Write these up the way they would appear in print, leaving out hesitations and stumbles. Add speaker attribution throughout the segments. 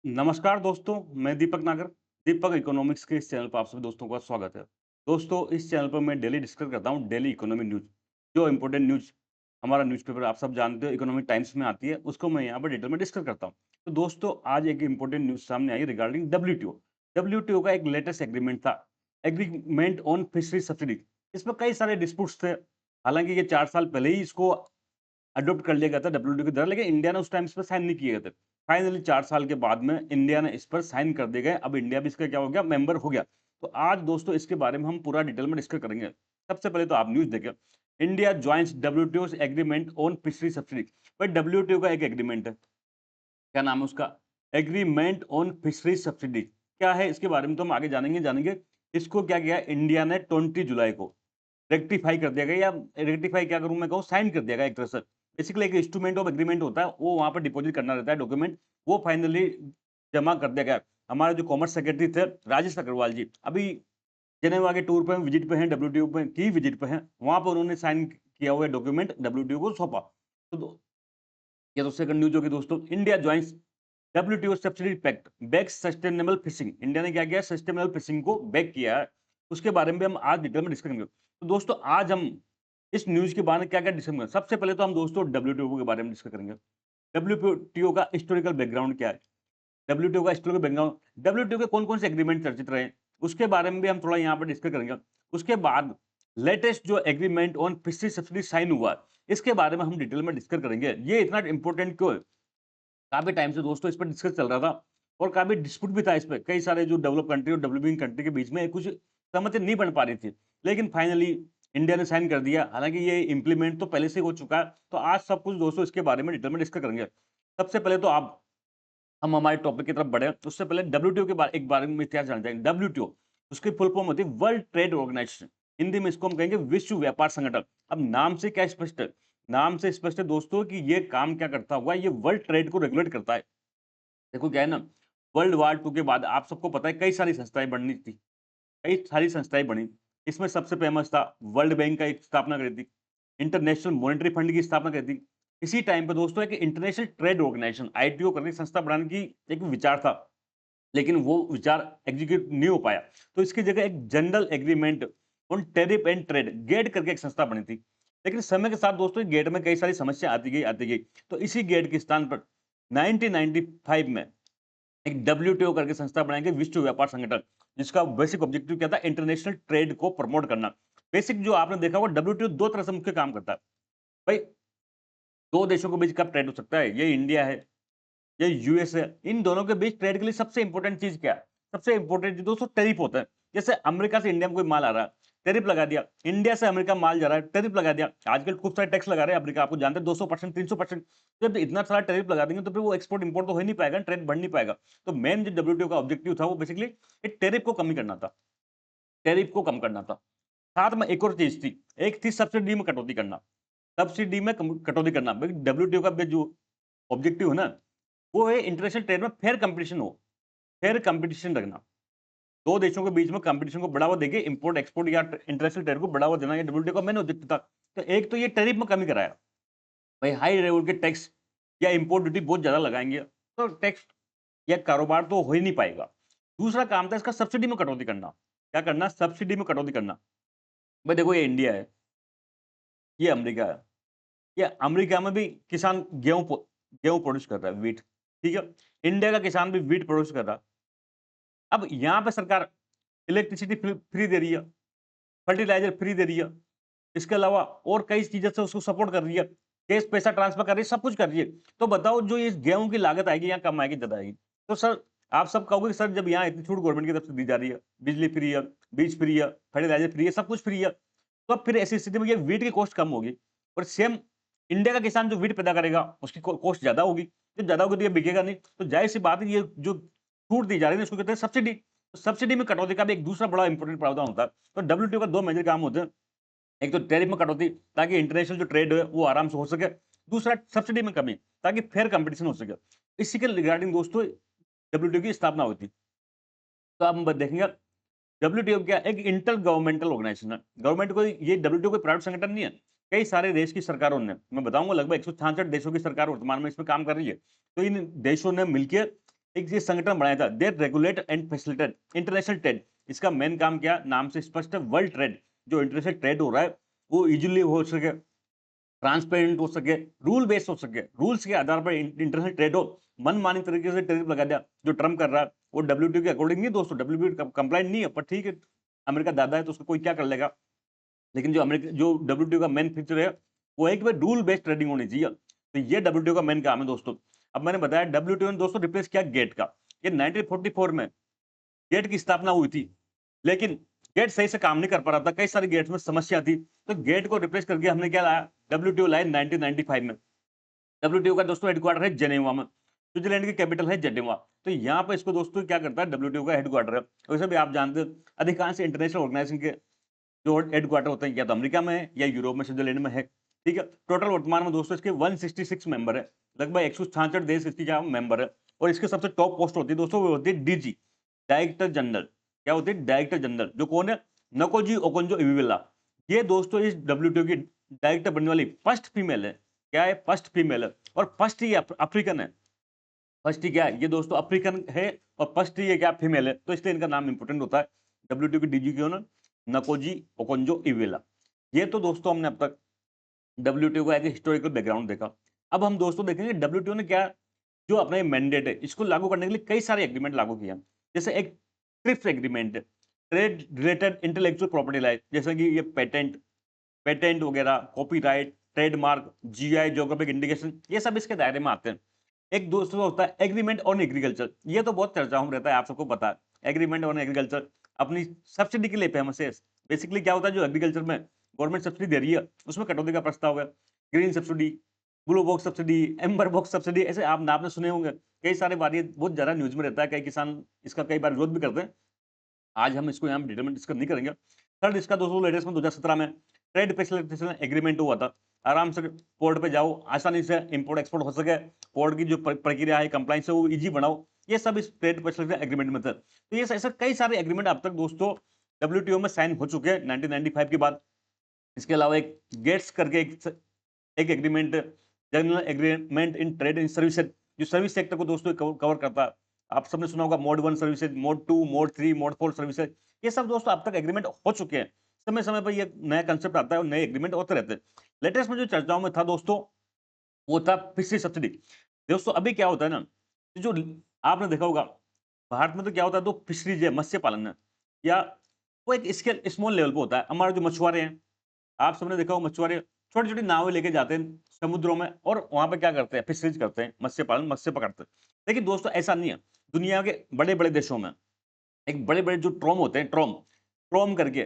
Speaker 1: नमस्कार दोस्तों, मैं दीपक नागर। दीपक इकोनॉमिक्स के इस चैनल पर आप सभी दोस्तों का स्वागत है। दोस्तों, इस चैनल पर मैं डेली डिस्कस करता हूँ डेली इकोनॉमिक न्यूज़। जो इम्पोर्टेंट न्यूज़ हमारा न्यूज़पेपर आप सब जानते हो इकोनॉमिक टाइम्स में आती है, उसको मैं यहाँ पर डिटेल में डिस्कस करता हूँ। तो दोस्तों, आज एक इम्पोर्टेंट न्यूज़ सामने आई रिगार्डिंग डब्ल्यूटीओ। डब्ल्यूटीओ का एक लेटेस्ट एग्रीमेंट था, एग्रीमेंट ऑन फिशरी सब्सिडी। इसमें कई सारे डिस्प्यूट्स थे। हालाँकि ये 4 साल पहले ही इसको अडॉप्ट कर लिया गया था डब्ल्यूटीओ की तरह, लेकिन इंडिया ने उस टाइम इस पे साइन नहीं किए गए थे। फाइनली 4 साल के बाद में इंडिया ने इस पर साइन कर दिए गए। अब इंडिया भी इसका क्या हो गया, मेंबर हो गया। तो आज दोस्तों इसके बारे में हम पूरा डिटेल में डिस्कस करेंगे। सबसे पहले तो आप न्यूज़ देखें, India joins WTO agreement on fishery subsidy. भाई डब्ल्यूटीओ का एक एग्रीमेंट है, क्या नाम है उसका? Agreement on fishery subsidy. क्या है इसके बारे में तो हम आगे जानेंगे। इसको क्या किया इंडिया ने 20 जुलाई को रेक्टिफाई कर दिया गया, या रेक्टिफाई क्या करूँ मैं कहूँ, साइन कर दिया गया एक तरह से। बेसिकली एक इंस्ट्रूमेंट ऑफ एग्रीमेंट होता है, वो वहाँ पर डिपॉज़िट करना रहता है डॉक्यूमेंट, वो फाइनली जमा कर दिया गया। हमारे जो कॉमर्स सेक्रेटरी थे राजेश अग्रवाल जी, अभी जेनेवा के टूर पे हैं, विजिट पे हैं, डब्ल्यूटीओ पे की विजिट पे हैं। वहाँ पर उन्होंने साइन किया हुआ डॉक्यूमेंट डब्ल्यूटीओ को सौंपा। तो दो ये तो सेकंड न्यूज़ होगी दोस्तों। India joins WTO subsidy pact backs sustainable fishing. India ने क्या किया, सस्टेनेबल फिशिंग को बैक किया है। उसके बारे में भी हम आज डिटेल में डिस्कस करेंगे। तो दोस्तों, आज हम इस न्यूज़ के बारे में क्या-क्या डिस्कस करेंगे। सबसे पहले तो हम दोस्तों डब्ल्यूटीओ के बारे में डिस्कस करेंगे। डब्ल्यूटीओ का हिस्टोरिकल बैकग्राउंड क्या है? डब्ल्यूटीओ का हिस्टोरिकल बैकग्राउंड, डब्ल्यूटीओ के कौन-कौन से एग्रीमेंट चर्चित रहे, उसके बारे में भी हम थोड़ा यहाँ पर डिस्कस करेंगे। उसके बाद लेटेस्ट जो agreement on fishery subsidy sign हुआ, इसके बारे में हम डिटेल में डिस्कस करेंगे। ये इतना इम्पोर्टेंट क्यों है? काफ़ी टाइम से दोस्तों इस पे डिस्कस चल रहा था और काफ़ी डिस्प्यूट भी था इस पे। कई सारे जो डेवलप कंट्री और डेवलपिंग कंट्री के बीच में कुछ सहमति नहीं बन पा रही थी। लेकिन फाइनली इंडिया ने साइन कर दिया। हालाँकि ये इम्प्लीमेंट तो पहले से हो चुका है। तो आज सब कुछ दोस्तों इसके बारे में डिटेल में डिस्कस करेंगे। सबसे पहले तो आप हम हमारे टॉपिक की तरफ बढ़े। उससे पहले डब्ल्यूटीओ के बारे में इतिहास जानते हैं। डब्ल्यूटीओ उसकी फुल फॉर्म होती है वर्ल्ड ट्रेड ऑर्गेनाइजेशन। हिंदी में इसको हम कहेंगे विश्व व्यापार संगठन। अब नाम से क्या स्पष्ट है? नाम से स्पष्ट है दोस्तों कि ये काम क्या करता हुआ, ये वर्ल्ड ट्रेड को रेगुलेट करता है। देखो क्या है ना, वर्ल्ड वॉर 2 के बाद आप सबको पता है कई सारी संस्थाएँ बननी थी, कई सारी संस्थाएँ बनी। इसमें सबसे फेमस था वर्ल्ड बैंक का एक स्थापना करी थी, इंटरनेशनल मॉनेटरी फंड की स्थापना करी थी। इसी टाइम पे दोस्तों एक इंटरनेशनल ट्रेड ऑर्गेनाइजेशन आईटीओ करके संस्था बनाने की एक विचार था, लेकिन वो विचार एग्जीक्यूट नहीं हो पाया। तो इसकी जगह एक general agreement on tariff and trade GATT करके एक संस्था बनी थी। लेकिन समय के साथ दोस्तों गेट में कई सारी समस्या आती गई। तो इसी गेट के स्थान पर 1995 में एक डब्ल्यूटीओ करके संस्था बनाएँगे, विश्व व्यापार संगठन, जिसका बेसिक ऑब्जेक्टिव क्या था? इंटरनेशनल ट्रेड को प्रमोट करना। बेसिक जो आपने देखा होगा डब्ल्यूटीओ 2 तरह से मुख्य काम करता है। भाई 2 देशों के बीच कब ट्रेड हो सकता है? ये इंडिया है, ये यूएस है। इन दोनों के बीच ट्रेड के लिए सबसे इंपोर्टेंट चीज़ क्या है? सबसे इंपोर्टेंट चीज़ दोस्तों टैरिफ होता है। जैसे अमेरिका से इंडिया में कोई माल आ रहा है, टैरिफ लगा दिया। इंडिया से अमेरिका माल जा रहा है, टैरिफ लगा दिया। आजकल खूब सारे टैक्स लगा रहे हैं अमेरिका, आपको जानते हैं 200% 300%। जब इतना सारा टैरिफ लगा देंगे तो फिर वो एक्सपोर्ट इम्पोर्ट तो हो ही नहीं पाएगा, ट्रेड बढ़ नहीं पाएगा। तो मेन जो डब्ल्यूटीओ का ऑब्जेक्टिव था वो बेसिकली एक टैरिफ को कमी करना था, टैरिफ को कम करना था। साथ में एक और चीज़ थी, एक थी सब्सिडी में कटौती करना। सब्सिडी में कटौती करना। भाई डब्ल्यूटीओ का जो ऑब्जेक्टिव है ना, वो है इंटरनेशनल ट्रेड में फेयर कंपटीशन हो, फेयर कंपटीशन रखना। 2 देशों के बीच में कंपटीशन को बढ़ावा देके इम्पोर्ट एक्सपोर्ट या इंटरनेशनल ट्रेड को बढ़ावा देना, ये डब्ल्यूटीओ का मेन ऑब्जेक्टिव था। तो एक तो ये टैरिफ में कमी कराया। भाई हाई लेवल के टैक्स या इम्पोर्ट ड्यूटी बहुत ज़्यादा लगाएँगे, तो टैक्स या कारोबार तो हो ही नहीं पाएगा। दूसरा काम था इसका सब्सिडी में कटौती करना। क्या करना? सब्सिडी में कटौती करना। भाई देखो ये इंडिया है, ये अमेरिका है। ये अमेरिका में भी किसान गेहूँ प्रोड्यूस कर रहा है, व्हीट, ठीक है? इंडिया का किसान भी व्हीट प्रोड्यूस कर रहा है। अब यहाँ पे सरकार इलेक्ट्रिसिटी फ्री दे रही है, फर्टिलाइज़र फ्री दे रही है। इसके अलावा और कई चीज़ों से उसको सपोर्ट कर रही है। कैश पैसा ट्रांसफर कर रही है, सब कुछ कर रही है। तो बताओ जो ये गेहूँ की लागत आएगी यहाँ कम आएगी, ज़्यादा आएगी? तो सर आप सब कहोगे कि सर जब यहाँ इतनी छूट गवर्नमेंट की तरफ से दी जा रही है, बिजली फ्री है, बीज फ्री है, फर्टिलाइज़र फ्री है, सब कुछ फ्री है। तो अब फिर ऐसी स्थिति में ये व्हीट की कॉस्ट कम होगी और सेम इंडिया का किसान जो व्हीट पैदा करेगा उसकी कॉस्ट ज़्यादा होगी। जब ज़्यादा होगी तो ये बिकेगा नहीं। तो ज़ाहिर-सी बात है ये जो छूट दी जा रही है इसको कहते हैं सब्सिडी। तो सब्सिडी में कटौती का भी एक दूसरा बड़ा इंपॉर्टेंट प्रावधान होता है। तो डब्ल्यूटीओ का 2 मेजर काम होते हैं। एक तो टैरिफ में कटौती ताकि इंटरनेशनल जो ट्रेड है वो आराम से हो सके। दूसरा सब्सिडी में कमी ताकि फेयर कंपटीशन हो सके। इसी के रिगार्डिंग दोस्तों डब्ल्यूटीओ की स्थापना हुई थी। तो अब हम देखेंगे डब्ल्यूटीओ क्या है? एक इंटर गवर्नमेंटल ऑर्गेनाइजेशन है। गवर्नमेंट कोई ये डब्ल्यूटीओ कोई प्राइवेट संगठन नहीं है। कई सारे देश की सरकारों ने, मैं बताऊँगा लगभग 166 देशों की सरकार वर्तमान में इसमें काम कर रही है। तो इन देशों ने मिलके एक ये संगठन बनाया था, they regulate and facilitate international trade. इसका मेन काम क्या, नाम से स्पष्ट है, वर्ल्ड ट्रेड, जो इंटरनेशनल ट्रेड हो रहा है वो इजीली हो सके, ट्रांसपेरेंट हो सके, रूल बेस्ड हो सके, रूल्स के आधार पर इंटरनेशनल ट्रेड हो। मनमानी तरीके से टैरिफ लगा दिया जो ट्रम्प कर रहा है, वो डब्ल्यूटीओ के अकॉर्डिंग नहीं दोस्तों, डब्ल्यूटीओ कंप्लाइंट नहीं है, पर ठीक है, अमेरिका दादा है तो उसको कोई क्या कर लेगा। लेकिन जो अमेरिका जो डब्ल्यूटीओ का मेन फीचर है वो है कि भाई रूल बेस्ड ट्रेडिंग होनी चाहिए, तो ये डब्ल्यूटीओ का मेन काम है दोस्तों। अब मैंने बताया डब्ल्यूटीओ ने दोस्तों रिप्लेस किया गेट का। ये 1944 में गेट की स्थापना हुई थी, लेकिन गेट सही से काम नहीं कर पा रहा था, कई सारे गेट्स में समस्या थी, तो गेट को रिप्लेस करके हमने क्या लाया, डब्ल्यूटीओ लाया 1995 में। डब्ल्यूटीओ का दोस्तों हेडक्वार्टर है जेनेवा में, स्विट्जरलैंड की कैपिटल है जेनेवा। तो यहाँ पे इसको दोस्तों क्या करता है, डब्ल्यूटीओ का हेडक्वार्टर है। वैसे भी आप जानते हैं अधिकांश इंटरनेशनल ऑर्गेनाइजेशन के जो हेडक्वार्टर होते हैं या तो अमेरिका में है या यूरोप में, स्विट्जरलैंड में है। ठीक है, टोटल वर्तमान में दोस्तों इसके 166 मेंबर है, लगभग 166 देश इसकी क्या मेंबर है। और इसके सबसे टॉप पोस्ट होती है दोस्तों, वो होती है डीजी, डायरेक्टर जनरल। क्या होती है, डायरेक्टर जनरल, जो कौन है, नकोजी ओकोंजो इविला। ये दोस्तों इस डब्ल्यूटीओ की डायरेक्टर बनने वाली फर्स्ट फीमेल है। क्या है, फर्स्ट फीमेल है, और फर्स्ट ही अफ्रीकन है। फर्स्ट ही क्या है, ये दोस्तों अफ्रीकन है, और फर्स्ट ही ये क्या फीमेल है, तो इसलिए इनका नाम इंपोर्टेंट होता है। डब्ल्यूटीओ की डीजी क्यों ना, नकोजी ओकोंजो इवेला। ये तो दोस्तों हमने अब तक डब्ल्यूटीओ का एक हिस्टोरिकल बैकग्राउंड देखा। अब हम दोस्तों देखेंगे डब्ल्यूटीओ ने क्या, जो अपना ये मैंडेट है इसको लागू करने के लिए कई सारे एग्रीमेंट लागू किया। जैसे एक ट्रिप्स एग्रीमेंट है, trade related intellectual property right, जैसे कि ये पेटेंट पेटेंट वगैरह, copyright, trademark, GI, geographic indication, ये सब इसके दायरे में आते हैं। एक दूसरा होता है एग्रीमेंट ऑन एग्रीकल्चर, ये तो बहुत चर्चाओं में रहता है, आप सबको पता है। एग्रीमेंट ऑन एग्रीकल्चर अपनी सब्सिडी के लिए फेमस है। बेसिकली क्या होता है, जो एग्रीकल्चर में गवर्नमेंट सब्सिडी दे रही है उसमें कटौती का प्रस्ताव है। Green subsidy, blue box subsidy, amber box subsidy, ऐसे आप आपने सुने होंगे कई सारे बार, ये बहुत ज्यादा न्यूज में रहता है, कई किसान इसका कई बार विरोध भी करते हैं। आज हम इसको यहाँ डिटेल में डिस्कस नहीं करेंगे। थर्ड, इसका दोस्तों लेटेस्ट में 2017 में ट्रेड फैसिलिटेशन एग्रीमेंट हुआ था। आराम से पोर्ट पे जाओ, आसानी से इंपोर्ट एक्सपोर्ट हो सके, पोर्ट की जो प्रक्रिया है, कंप्लाइंस है, वो इजी बनाओ, ये सब इस ट्रेड फैसिलिटेशन एग्रीमेंट में थे। तो ये ऐसे कई सारे एग्रीमेंट अब तक दोस्तों डब्ल्यूटीओ में साइन हो चुके हैं 1995 के बाद। इसके अलावा एक गेट्स करके एक agreement, general agreement in trade in services, जो सर्विस सेक्टर को दोस्तों कवर करता है। आप सबने सुना होगा mode 1 services, mode 2, mode 3, mode 4 services, ये सब दोस्तों अब तक एग्रीमेंट हो चुके हैं। समय समय पर ये नया कंसेप्ट आता है और नए एग्रीमेंट होते रहते हैं। लेटेस्ट में जो चर्चाओं में था दोस्तों, वो था फिशरी सब्सिडी। दोस्तों अभी क्या होता है ना, जो आपने देखा होगा भारत में तो क्या होता है, तो फिशरीज है, मत्स्य पालन है, या वो एक स्केल स्मॉल लेवल पे होता है। हमारे जो मछुआरे हैं, आप सबने देखा होगा मछुआरे छोटी-छोटी नावें लेके जाते हैं समुद्रों में, और वहाँ पे क्या करते हैं, फिशरीज करते हैं, मत्स्य पालन, मत्स्य पकड़ते हैं। लेकिन दोस्तों ऐसा नहीं है। दुनिया के बड़े-बड़े देशों में एक बड़े-बड़े जो ट्रॉम होते हैं, ट्रॉम ट्रॉम करके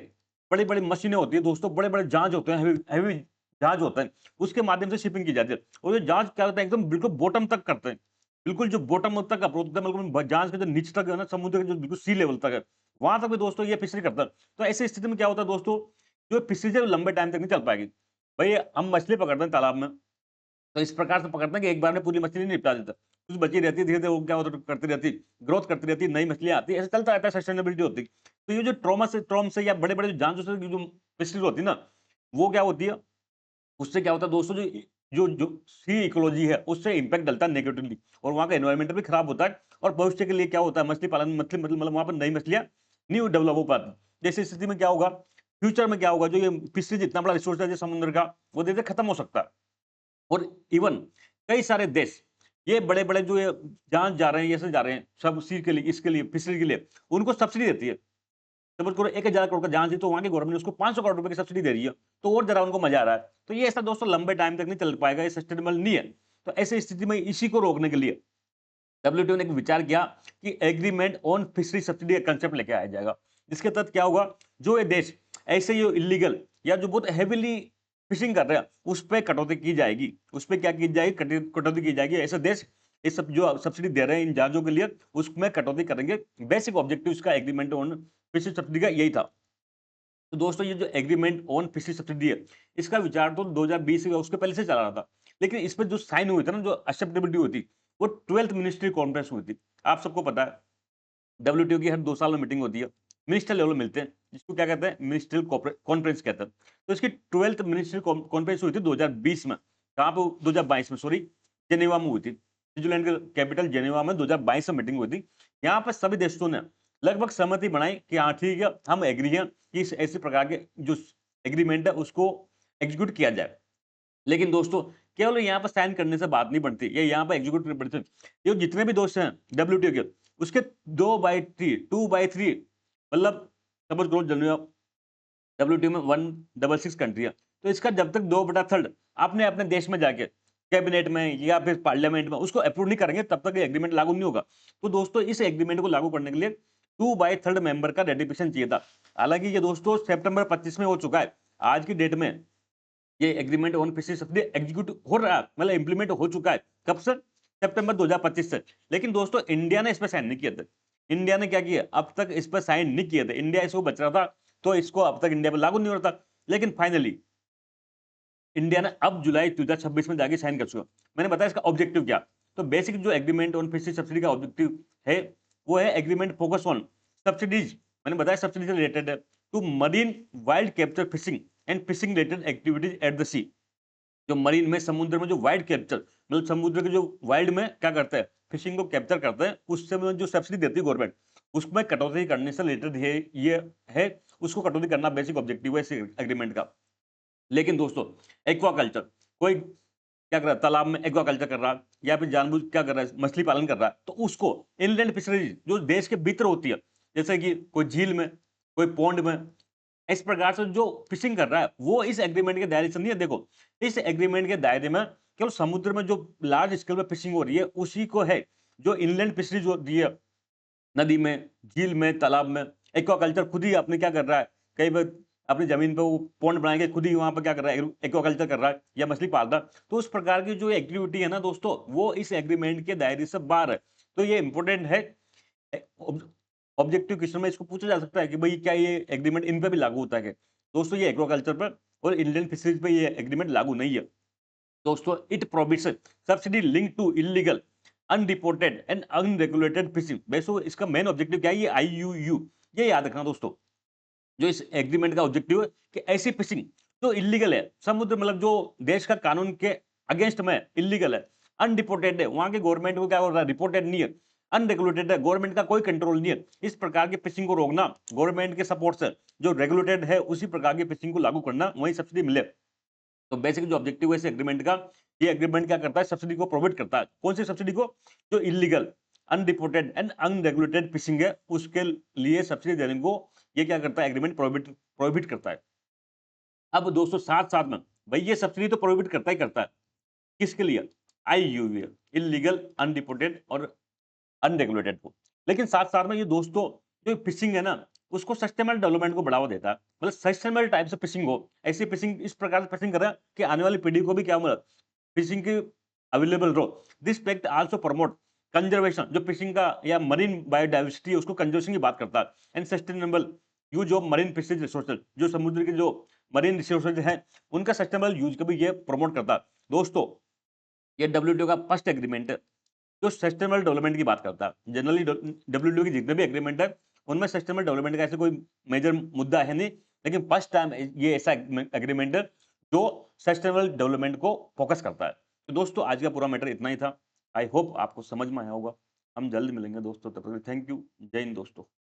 Speaker 1: बड़ी-बड़ी मशीनें होती है दोस्तों, बड़े-बड़े जहाज होते हैं, हेवी हेवी जहाज होते हैं, उसके माध्यम से शिपिंग की जाती है। और ये जहाज क्या होता है, एकदम बिल्कुल बॉटम तक करते हैं। बिल्कुल जो बॉटम तक अप्रोच होता है, बिल्कुल जहाज के जो नीचे तक है ना, समुद्र के जो बिल्कुल सी लेवल तक है, वहाँ तक भी दोस्तों ये फिशरी करता है। तो ऐसी स्थिति में क्या होता है दोस्तों, जो फिशरीज है वो लंबे टाइम तक नहीं चल पाएगी। भई हम मछली पकड़ते हैं तालाब में, तो इस प्रकार से पकड़ते हैं कि एक बार में पूरी मछली नहीं निपटा देता। कुछ बची रहती है, धीरे-धीरे वो क्या होता है, करती रहती है, ग्रोथ करती रहती है, नई मछलियाँ आती है, ऐसे चलता रहता है, सस्टेनेबिलिटी होती है। तो ये जो ट्रॉम से या बड़े-बड़े जो जांचों से जो फिशरीज होती है ना, वो क्या होती है, उससे क्या होता है दोस्तों, जो जो जो सी इकोलॉजी है उससे इम्पैक्ट डलता है नेगेटिवली, और वहाँ का एनवायरनमेंट भी खराब होता है। और भविष्य के लिए क्या होता है, मछली पालन, मछली मतलब वहाँ पर नई मछलियाँ न्यू डेवलप हो पाती हैं। जैसी स्थिति में क्या होगा, फ्यूचर में क्या होगा, जो ये फिशरीज इतना बड़ा रिसोर्स है जो समुद्र का, वो धीरे-धीरे खत्म हो सकता है। और इवन कई सारे देश, ये बड़े-बड़े जो ये जहाँ जा रहे हैं, ये से जा रहे हैं, सब उसी के लिए, इसके लिए, फिशरी के लिए, उनको सब्सिडी देती है। सपोज़ करो 1000 करोड़ का जहाज है, तो वहाँ की गवर्नमेंट ने उसको 500 करोड़ रुपए की सब्सिडी दे रही है, तो और ज़रा उनको मज़ा आ रहा है। तो ये ऐसा दोस्तों लंबे टाइम तक नहीं चल पाएगा, ये सस्टेनेबल नहीं है। तो ऐसी स्थिति में इसी को रोकने के लिए डब्ल्यूटीओ ने एक विचार किया कि एग्रीमेंट ऑन फिशरी सब्सिडी का कंसेप्ट लेके आया जाएगा। जिसके तहत क्या होगा, जो ये देश ऐसे ही इलीगल या जो बहुत हेवीली फिशिंग कर रहे हैं, उस पे कटौती की जाएगी। उस पे क्या की जाएगी, कटौती की जाएगी। ऐसे देश ये सब जो सब्सिडी दे रहे हैं इन जहाजों के लिए, उसमें कटौती करेंगे। बेसिक ऑब्जेक्टिव इसका एग्रीमेंट ऑन फिशरी सब्सिडी का यही था। तो दोस्तों ये जो एग्रीमेंट ऑन फिशरी सब्सिडी है, इसका विचार तो 2020 या उसके पहले से चला रहा था। लेकिन इस पे जो साइन हुए थे ना, जो एक्सेप्टेबिलिटी हुई थी, वो 12th मिनिस्ट्री कॉन्फ्रेंस हुई थी। आप सबको पता है डब्ल्यूटीओ की हर 2 साल में मीटिंग होती है। मिनिस्टर लेवल मिलते हैं, जिसको क्या कहते हैं, मिनिस्ट्रियल कॉन्फ्रेंस कहते हैं। तो इसकी 12th मिनिस्ट्रियल कॉन्फ्रेंस हुई थी 2020 में। कहाँ पे, 2022 में सॉरी, जेनेवा में हुई थी। स्विट्जरलैंड के कैपिटल जेनेवा में 2022 में मीटिंग हुई थी। यहाँ पर सभी देशों ने लगभग सहमति बनाई कि हाँ ठीक है, हम एग्री हैं कि इस ऐसे प्रकार के जो एग्रीमेंट है उसको एग्जीक्यूट किया जाए। लेकिन दोस्तों केवल यहाँ पर साइन करने से बात नहीं बनती, ये यहाँ पर एग्जीक्यूट करनी पड़ती है। ये जितने भी दोस्त हैं डब्ल्यूटीओ के, उसके 2/3 मतलब सपोज करो डब्ल्यूटीओ में 166 कंट्री है, तो इसका जब तक 2/3 आपने अपने देश में जाके कैबिनेट में या फिर पार्लियामेंट में उसको अप्रूव नहीं करेंगे, तब तक ये एग्रीमेंट लागू नहीं होगा। तो दोस्तों इस एग्रीमेंट को लागू करने के लिए 2/3 मेंबर का रेटिफिकेशन चाहिए था। हालांकि ये दोस्तों सितंबर 25 में हो चुका है। आज की डेट में ये agreement on fishery subsidy execute हो रहा है, मतलब इंप्लीमेंट हो चुका है। कब से? सितंबर 2025 से। लेकिन दोस्तों इंडिया ने इस पर साइन नहीं किए थे। इंडिया ने क्या किया, अब तक इस पर साइन नहीं किए थे। इंडिया इसको बच रहा था, तो इसको अब तक इंडिया पर लागू नहीं हो रहा था। लेकिन फाइनली इंडिया ने अब जुलाई 2026 में जाके साइन कर चुका। मैंने बताया इसका ऑब्जेक्टिव क्या। तो बेसिक जो एग्रीमेंट ऑन फिशरी सब्सिडी का ऑब्जेक्टिव है, वो है एग्रीमेंट फोकस ऑन सब्सिडीज, मैंने बताया सब्सिडी से रिलेटेड है, to marine wild capture fishing and fishing related activities at the sea. जो मरीन में, समुद्र में जो वाइल्ड कैप्चर, मतलब समुद्र के जो वाइल्ड में क्या करते हैं, फिशिंग को कैप्चर करते हैं, उससे मतलब जो सब्सिडी देती है गवर्नमेंट, उसमें कटौती करने से रिलेटेड ये है, उसको कटौती करना बेसिक ऑब्जेक्टिव है इस एग्रीमेंट का। लेकिन दोस्तों एक्वाकल्चर, कोई क्या कर रहा है, तालाब में एक्वाकल्चर कर रहा है या फिर जानबूझ क्या कर रहा है, मछली पालन कर रहा है, तो उसको इनलैंड फिशरीज जो देश के भीतर होती है, जैसे कि कोई झील में, कोई पॉन्ड में, इस प्रकार से जो फिशिंग कर रहा है, वो इस एग्रीमेंट के दायरे से नहीं है। देखो इस एग्रीमेंट के दायरे में केवल समुद्र में जो लार्ज स्केल में फिशिंग हो रही है उसी को है। जो इनलैंड फिशरीज हो रही है, नदी में, झील में, तालाब में, एक्वाकल्चर खुद ही अपने क्या कर रहा है, कई बार अपनी जमीन पे वो पॉन्ड बना के खुद ही वहां पर क्या कर रहा है, एक्वाकल्चर कर रहा है या मछली पाल रहा है। तो उस प्रकार की जो एक्टिविटी है ना दोस्तों, वो इस एग्रीमेंट के दायरे से बाहर है। तो ये इंपॉर्टेंट है। ऑब्जेक्टिव क्वेश्चन में इसको पूछा जा सकता है कि भाई क्या ये एग्रीमेंट इन पे भी लागू होता है क्या? दोस्तों ये एक्वाकल्चर पर और इंडियन फिशरीज पे ये एग्रीमेंट लागू नहीं है। दोस्तों it prohibits subsidy link to illegal unreported and unregulated fishing. वैसे इसका मेन ऑब्जेक्टिव क्या है, ये आईयूयू, ये याद रखना दोस्तों। जो इस एग्रीमेंट का ऑब्जेक्टिव है कि ऐसी फिशिंग जो इलीगल है, समुद्र मतलब जो देश का कानून के अगेंस्ट में इलीगल है, अनरिपोर्टेड है, वहां के गवर्नमेंट को क्या हो रहा है, रिपोर्टेड नहीं है, अनरेगुलेटेड है, गवर्नमेंट का कोई कंट्रोल नहीं है, इस प्रकार की फिशिंग को रोकना गवर्नमेंट के सपोर्ट से, जो रेगुलेटेड है उसी प्रकार की फिशिंग को लागू करना, वही सब्सिडी मिले। तो बेसिक जो ऑब्जेक्टिव है इस एग्रीमेंट का, ये एग्रीमेंट क्या करता है, सब्सिडी को प्रोवाइड करता है। कौन सी सब्सिडी को? जो illegal unreported and unregulated fishing है उसके लिए सब्सिडी देने को ये क्या करता है, एग्रीमेंट प्रोहिबिट करता है। अब दोस्तों साथ साथ में भाई ये सब्सिडी तो प्रोहिबिट करता ही करता है, किसके लिए? आईयूए, इलीगल अनरिपोर्टेड और अनरेगुलेटेड को। लेकिन साथ साथ में ये दोस्तों जो फिशिंग है ना, उसको सस्टेनेबल डेवलपमेंट को बढ़ावा देता है। मतलब सस्टेनेबल टाइप से फिशिंग हो, ऐसी फिशिंग इस प्रकार से फिशिंग करें कि आने वाली पीढ़ी को भी क्या मतलब फिशिंग की अवेलेबल रहो। This pact also promote conservation, जो फिशिंग का या मरीन बायोडाइवर्सिटी है उसको कंजर्वेशन की बात करता है, and sustainable use of marine fisheries resources, जो समुद्र के जो मरीन रिसोर्सेज हैं उनका सस्टेनेबल यूज को भी ये प्रमोट करता है। दोस्तों ये डब्ल्यूटीओ का फर्स्ट एग्रीमेंट है जो सस्टेनेबल डेवलपमेंट की बात करता है। जनरली डब्ल्यूटीओ की जितने भी एग्रीमेंट है उनमें सस्टेनेबल डेवलपमेंट का ऐसे कोई मेजर मुद्दा है नहीं, लेकिन फर्स्ट टाइम ये ऐसा एग्रीमेंट है जो सस्टेनेबल डेवलपमेंट को फोकस करता है। तो दोस्तों आज का पूरा मैटर इतना ही था। आई होप आपको समझ में आया होगा। हम जल्द मिलेंगे दोस्तों, तब तक थैंक यू। जय हिंद दोस्तों।